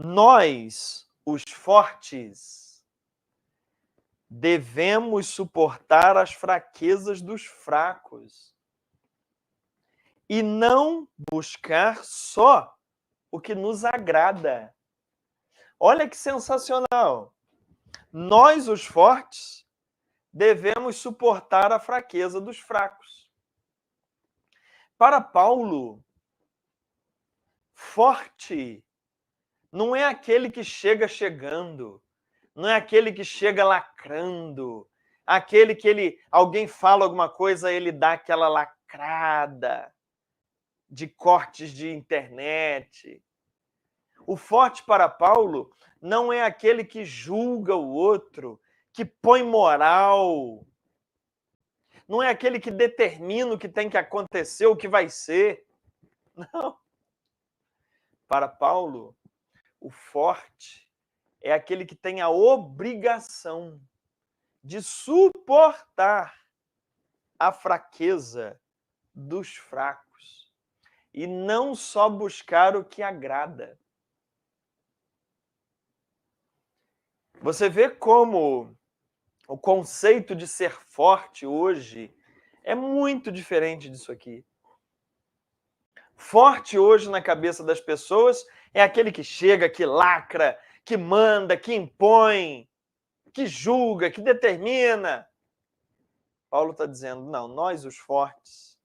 Nós, os fortes, devemos suportar as fraquezas dos fracos e não buscar só o que nos agrada. Olha que sensacional! Nós, os fortes, devemos suportar a fraqueza dos fracos. Para Paulo, forte não é aquele que chega chegando, não é aquele que chega lacrando, aquele que alguém fala alguma coisa, ele dá aquela lacrada de cortes de internet. O forte para Paulo não é aquele que julga o outro, que põe moral. Não é aquele que determina o que tem que acontecer, o que vai ser. Não. Para Paulo, o forte é aquele que tem a obrigação de suportar a fraqueza dos fracos e não só buscar o que agrada. Você vê como o conceito de ser forte hoje é muito diferente disso aqui. Forte hoje na cabeça das pessoas é aquele que chega, que lacra, que manda, que impõe, que julga, que determina. Paulo está dizendo, não, nós os fortes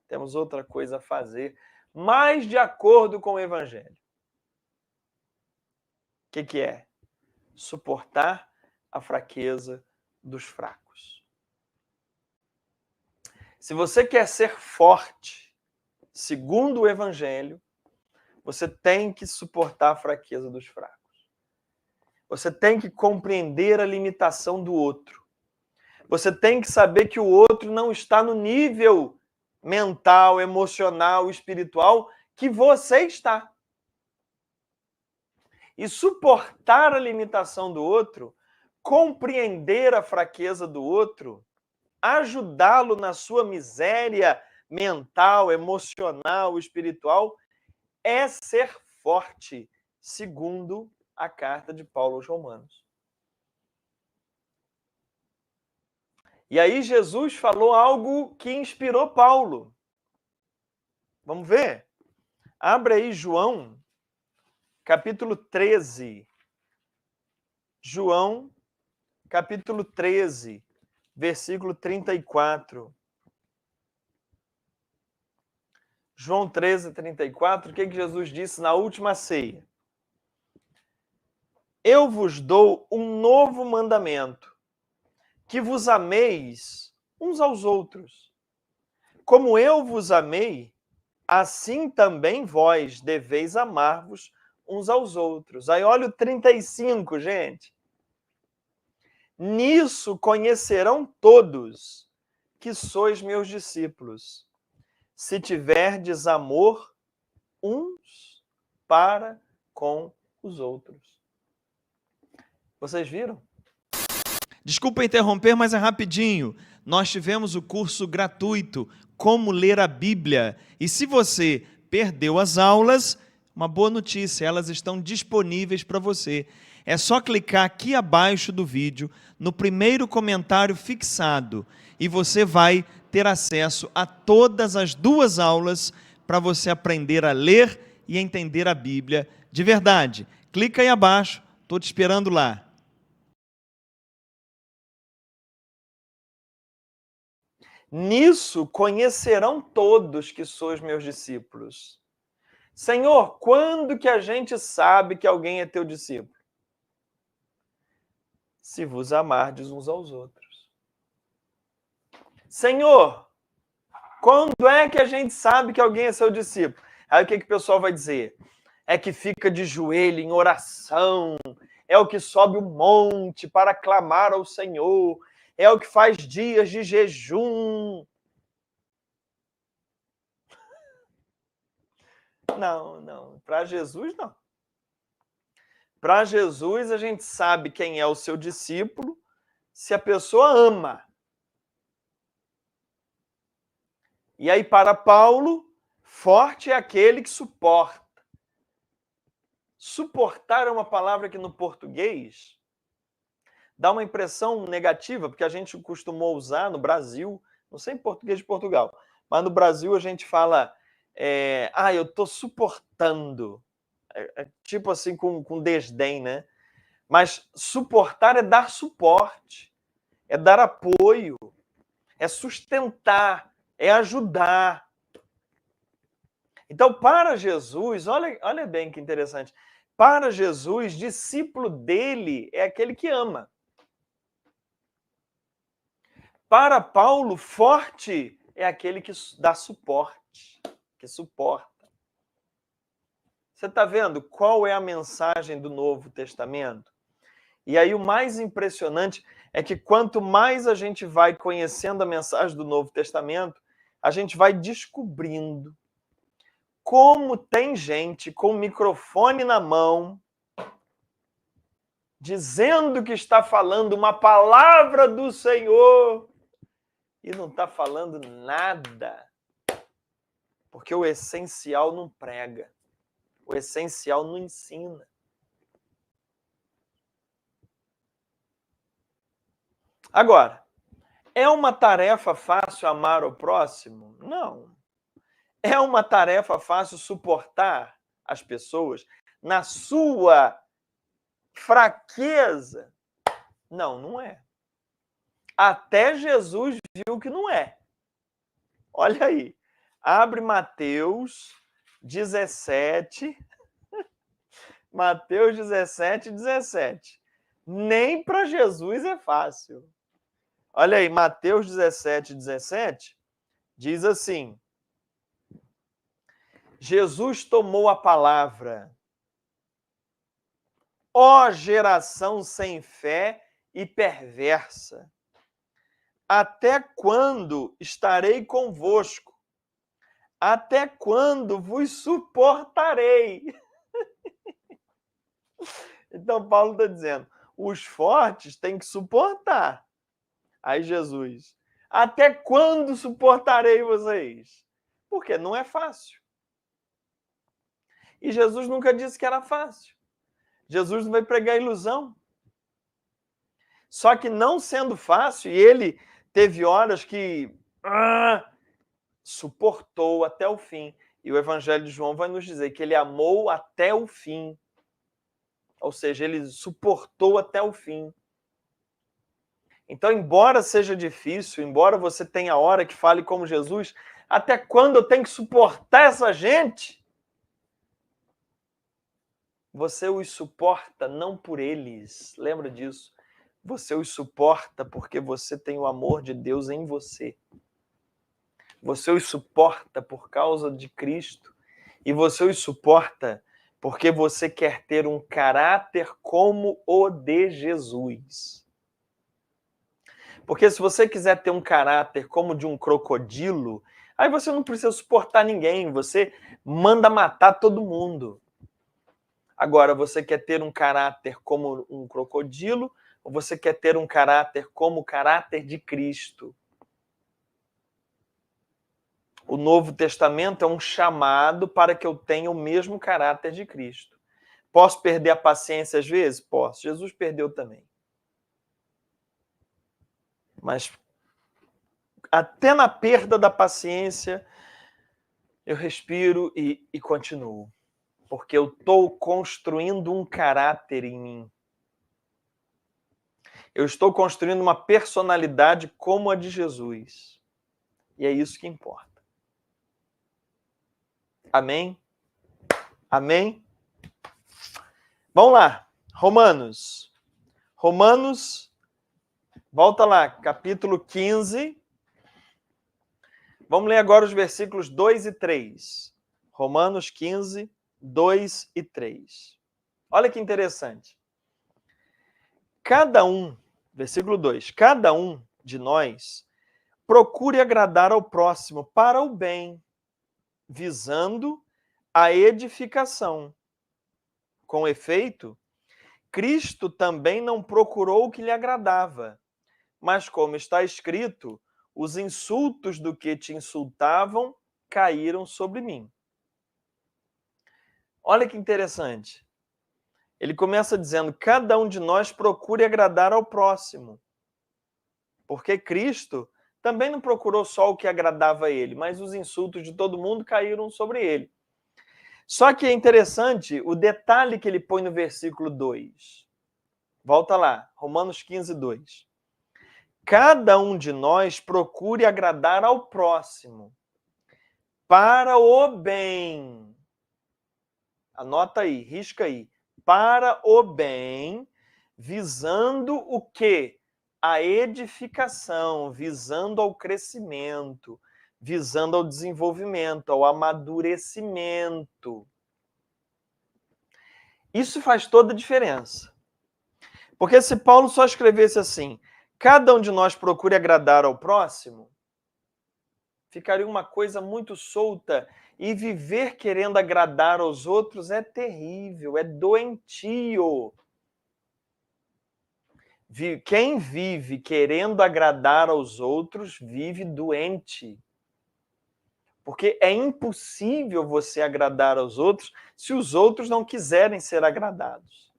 temos outra coisa a fazer, mais de acordo com o Evangelho. O que é? Suportar a fraqueza dos fracos. Se você quer ser forte, segundo o Evangelho, você tem que suportar a fraqueza dos fracos. Você tem que compreender a limitação do outro. Você tem que saber que o outro não está no nível mental, emocional, espiritual que você está. E suportar a limitação do outro, compreender a fraqueza do outro, ajudá-lo na sua miséria mental, emocional, espiritual, é ser forte, segundo a carta de Paulo aos Romanos. E aí Jesus falou algo que inspirou Paulo. Vamos ver? Abre aí João, capítulo 13. João, capítulo 13, versículo 34. João 13, 34, o que Jesus disse na última ceia? Eu vos dou um novo mandamento, que vos ameis uns aos outros. Como eu vos amei, assim também vós deveis amar-vos uns aos outros. Aí olha o 35, gente. Nisso conhecerão todos que sois meus discípulos, se tiverdes amor uns para com os outros. Vocês viram? Desculpa interromper, mas é rapidinho. Nós tivemos o curso gratuito Como Ler a Bíblia. E se você perdeu as aulas, uma boa notícia, elas estão disponíveis para você. É só clicar aqui abaixo do vídeo, no primeiro comentário fixado, e você vai ter acesso a todas as 2 aulas para você aprender a ler e entender a Bíblia de verdade. Clica aí abaixo, estou te esperando lá. Nisso conhecerão todos que sois meus discípulos. Senhor, quando que a gente sabe que alguém é teu discípulo? Se vos amardes uns aos outros. Senhor, quando é que a gente sabe que alguém é seu discípulo? Aí o que o pessoal vai dizer? É que fica de joelho em oração, é o que sobe o monte para clamar ao Senhor, é o que faz dias de jejum. Não. Para Jesus, não. Para Jesus, a gente sabe quem é o seu discípulo se a pessoa ama. E aí, para Paulo, forte é aquele que suporta. Suportar é uma palavra que no português dá uma impressão negativa, porque a gente costumou usar no Brasil, não sei em português de Portugal, mas no Brasil a gente fala, eu estou suportando, tipo assim com desdém, né? Mas suportar é dar suporte, é dar apoio, é sustentar, é ajudar. Então, para Jesus, olha bem que interessante, para Jesus, discípulo dele é aquele que ama. Para Paulo, forte é aquele que dá suporte, que suporta. Você está vendo qual é a mensagem do Novo Testamento? E aí o mais impressionante é que quanto mais a gente vai conhecendo a mensagem do Novo Testamento, a gente vai descobrindo como tem gente com o microfone na mão, dizendo que está falando uma palavra do Senhor e não está falando nada. Porque o essencial não prega, o essencial não ensina. Agora, é uma tarefa fácil amar o próximo? Não. É uma tarefa fácil suportar as pessoas na sua fraqueza? Não, não é. Até Jesus viu que não é. Olha aí. Abre Mateus 17. Mateus 17, 17. Nem para Jesus é fácil. Olha aí, Mateus 17, 17 diz assim: Jesus tomou a palavra. Ó geração sem fé e perversa, até quando estarei convosco? Até quando vos suportarei? Então, Paulo está dizendo, os fortes têm que suportar. Aí Jesus, até quando suportarei vocês? Porque não é fácil. E Jesus nunca disse que era fácil. Jesus não vai pregar ilusão. Só que não sendo fácil, e ele teve horas que suportou até o fim. E o Evangelho de João vai nos dizer que ele amou até o fim. Ou seja, ele suportou até o fim. Então, embora seja difícil, embora você tenha hora que fale como Jesus, até quando eu tenho que suportar essa gente? Você os suporta não por eles, lembra disso. Você os suporta porque você tem o amor de Deus em você. Você os suporta por causa de Cristo. E você os suporta porque você quer ter um caráter como o de Jesus. Porque se você quiser ter um caráter como de um crocodilo, aí você não precisa suportar ninguém, você manda matar todo mundo. Agora, você quer ter um caráter como um crocodilo, ou você quer ter um caráter como o caráter de Cristo? O Novo Testamento é um chamado para que eu tenha o mesmo caráter de Cristo. Posso perder a paciência às vezes? Posso. Jesus perdeu também. Mas até na perda da paciência, eu respiro e continuo. Porque eu estou construindo um caráter em mim. Eu estou construindo uma personalidade como a de Jesus. E é isso que importa. Amém? Amém? Vamos lá. Romanos. Romanos, volta lá, capítulo 15. Vamos ler agora os versículos 2 e 3. Romanos 15, 2 e 3. Olha que interessante. Cada um, versículo 2, cada um de nós procure agradar ao próximo para o bem, visando a edificação. Com efeito, Cristo também não procurou o que lhe agradava, mas como está escrito, os insultos do que te insultavam caíram sobre mim. Olha que interessante. Ele começa dizendo: cada um de nós procure agradar ao próximo. Porque Cristo também não procurou só o que agradava a ele, mas os insultos de todo mundo caíram sobre ele. Só que é interessante o detalhe que ele põe no versículo 2. Volta lá, Romanos 15, 2. Cada um de nós procure agradar ao próximo para o bem. Anota aí, risca aí. Para o bem, visando o quê? A edificação, visando ao crescimento, visando ao desenvolvimento, ao amadurecimento. Isso faz toda a diferença. Porque se Paulo só escrevesse assim, cada um de nós procure agradar ao próximo, ficaria uma coisa muito solta, e viver querendo agradar aos outros é terrível, é doentio. Quem vive querendo agradar aos outros vive doente. Porque é impossível você agradar aos outros se os outros não quiserem ser agradados.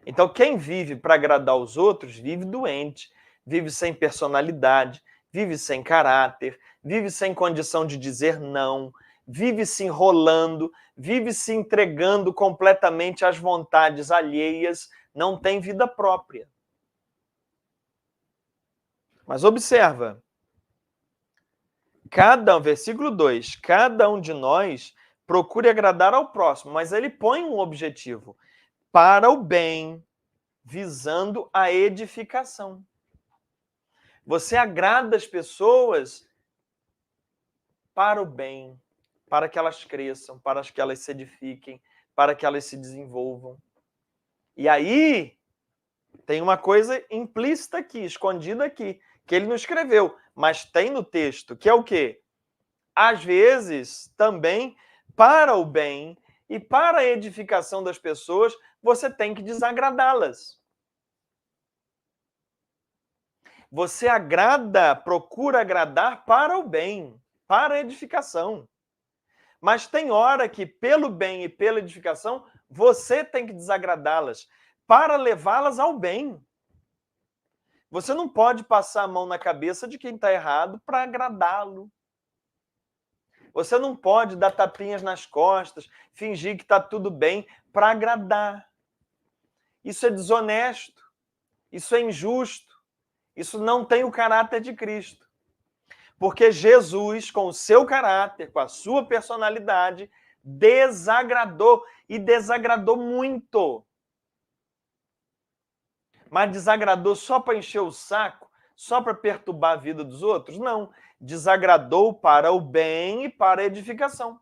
Então, quem vive para agradar os outros vive doente, vive sem personalidade, vive sem caráter, vive sem condição de dizer não, vive se enrolando, vive se entregando completamente às vontades alheias, não tem vida própria. Mas observa, versículo 2, cada um de nós procure agradar ao próximo, mas ele põe um objetivo, para o bem, visando a edificação. Você agrada as pessoas para o bem, para que elas cresçam, para que elas se edifiquem, para que elas se desenvolvam. E aí tem uma coisa implícita aqui, escondida aqui, que ele não escreveu, mas tem no texto, que é o quê? Às vezes, também, para o bem e para a edificação das pessoas, você tem que desagradá-las. Você procura agradar para o bem, para a edificação. Mas tem hora que, pelo bem e pela edificação, você tem que desagradá-las para levá-las ao bem. Você não pode passar a mão na cabeça de quem está errado para agradá-lo. Você não pode dar tapinhas nas costas, fingir que está tudo bem para agradar. Isso é desonesto, isso é injusto, isso não tem o caráter de Cristo. Porque Jesus, com o seu caráter, com a sua personalidade, desagradou, e desagradou muito. Mas desagradou só para encher o saco? Só para perturbar a vida dos outros? Não. Desagradou para o bem e para a edificação.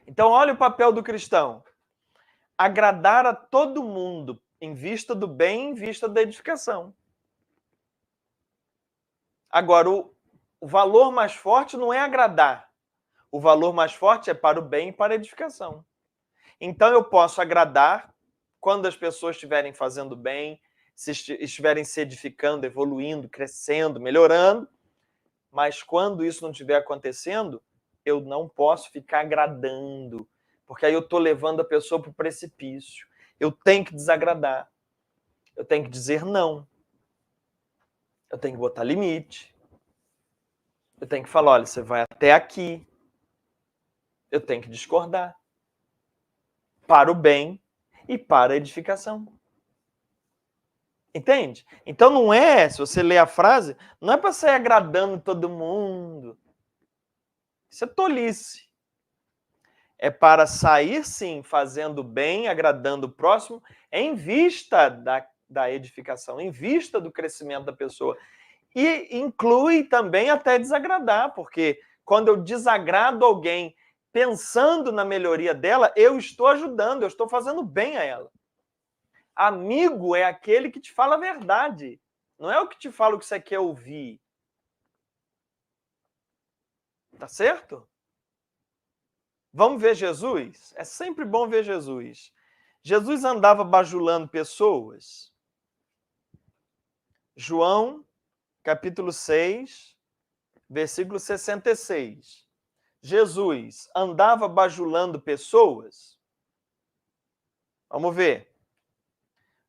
Então, olha o papel do cristão. Agradar a todo mundo, em vista do bem, em vista da edificação. Agora, o valor mais forte não é agradar. O valor mais forte é para o bem e para a edificação. Então, eu posso agradar quando as pessoas estiverem fazendo bem, se estiverem se edificando, evoluindo, crescendo, melhorando, mas quando isso não estiver acontecendo, eu não posso ficar agradando, porque aí eu estou levando a pessoa para o precipício. Eu tenho que desagradar. Eu tenho que dizer não. Eu tenho que botar limite. Eu tenho que falar, olha, você vai até aqui. Eu tenho que discordar. Para o bem e para a edificação. Entende? Então não é, se você ler a frase, não é para sair agradando todo mundo. Isso é tolice. É para sair, sim, fazendo bem, agradando o próximo, em vista da edificação, em vista do crescimento da pessoa. E inclui também até desagradar, porque quando eu desagrado alguém pensando na melhoria dela, eu estou ajudando, eu estou fazendo bem a ela. Amigo é aquele que te fala a verdade, não é o que te fala o que você quer ouvir. Tá certo? Vamos ver Jesus? É sempre bom ver Jesus. Jesus andava bajulando pessoas. João, capítulo 6, versículo 66. Jesus andava bajulando pessoas? Vamos ver.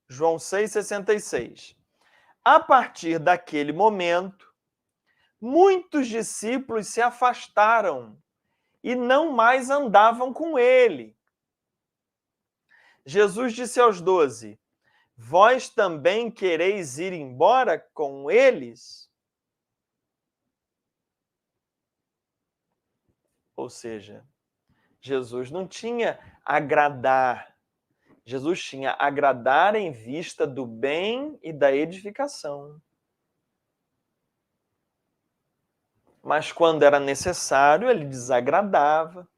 João 6,66. A partir daquele momento, muitos discípulos se afastaram e não mais andavam com ele. Jesus disse aos 12: vós também quereis ir embora com eles? Ou seja, Jesus não tinha agradar. Jesus tinha agradar em vista do bem e da edificação. Mas quando era necessário, ele desagradava.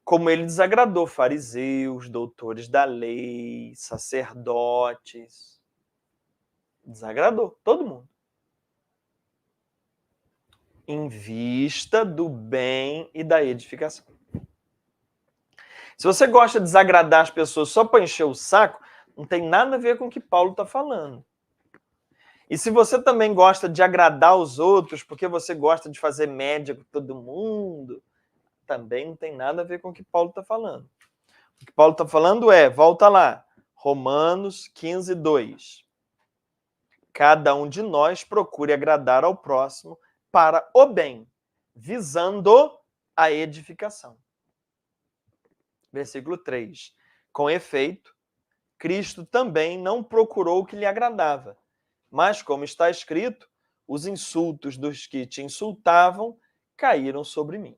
Como ele desagradou fariseus, doutores da lei, sacerdotes. Desagradou todo mundo. Em vista do bem e da edificação. Se você gosta de desagradar as pessoas só para encher o saco, não tem nada a ver com o que Paulo está falando. E se você também gosta de agradar os outros, porque você gosta de fazer média com todo mundo, também não tem nada a ver com o que Paulo está falando. O que Paulo está falando é, volta lá, Romanos 15, 2. Cada um de nós procure agradar ao próximo para o bem, visando a edificação. Versículo 3. Com efeito, Cristo também não procurou o que lhe agradava, mas, como está escrito, os insultos dos que te insultavam caíram sobre mim.